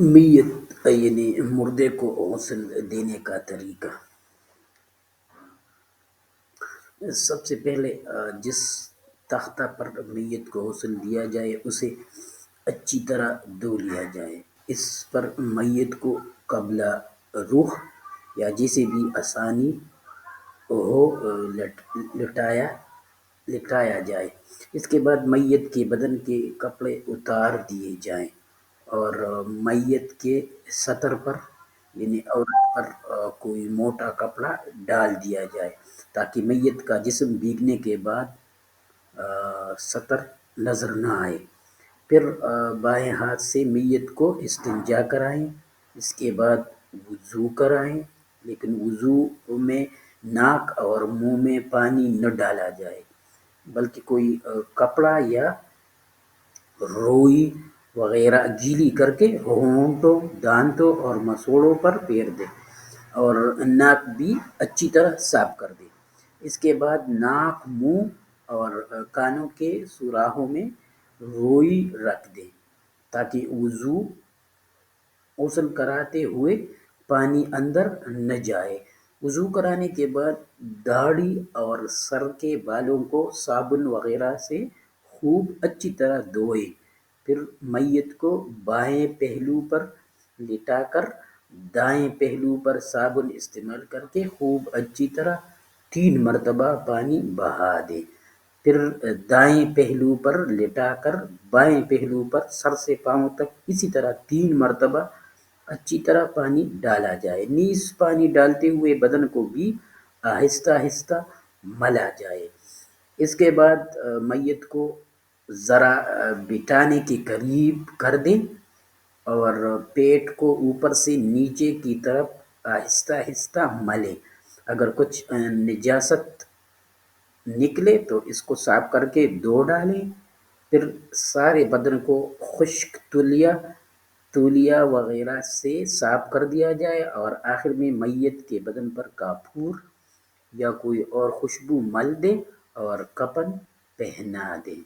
میت یعنی مردے کو غسل دینے کا طریقہ۔ سب سے پہلے جس تختہ پر میت کو غسل دیا جائے اسے اچھی طرح دھو لیا جائے۔ اس پر میت کو قبل روح یا جسے بھی آسانی ہو لٹایا جائے۔ اس کے بعد میت کے بدن کے کپڑے اتار دیے جائیں اور میت کے سطر پر یعنی عورت پر کوئی موٹا کپڑا ڈال دیا جائے تاکہ میت کا جسم بھیگنے کے بعد سطر نظر نہ آئے۔ پھر بائیں ہاتھ سے میت کو استنجا کرائیں، اس کے بعد وضو کرائیں، لیکن وضو میں ناک اور منہ میں پانی نہ ڈالا جائے بلکہ کوئی کپڑا یا روئی وغیرہ گیلی کر کے ہونٹوں، دانتوں اور مسوڑوں پر پھیر دے اور ناک بھی اچھی طرح صاف کر دے۔ اس کے بعد ناک، منہ اور کانوں کے سوراخوں میں روئی رکھ دے تاکہ غسل کراتے ہوئے پانی اندر نہ جائے۔ وضو کرانے کے بعد داڑھی اور سر کے بالوں کو صابن وغیرہ سے خوب اچھی طرح دھوئے۔ پھر میت کو بائیں پہلو پر لٹا کر دائیں پہلو پر صابن استعمال کر کے خوب اچھی طرح 3 مرتبہ پانی بہا دے۔ پھر دائیں پہلو پر لٹا کر بائیں پہلو پر سر سے پاؤں تک اسی طرح 3 مرتبہ اچھی طرح پانی ڈالا جائے۔ نیز پانی ڈالتے ہوئے بدن کو بھی آہستہ آہستہ ملا جائے۔ اس کے بعد میت کو ذرا بٹھانے کے قریب کر دیں اور پیٹ کو اوپر سے نیچے کی طرف آہستہ آہستہ ملیں۔ اگر کچھ نجاست نکلے تو اس کو صاف کر کے دھو ڈالیں۔ پھر سارے بدن کو خشک تولیہ وغیرہ سے صاف کر دیا جائے اور آخر میں میت کے بدن پر کافور یا کوئی اور خوشبو مل دیں اور کفن پہنا دیں۔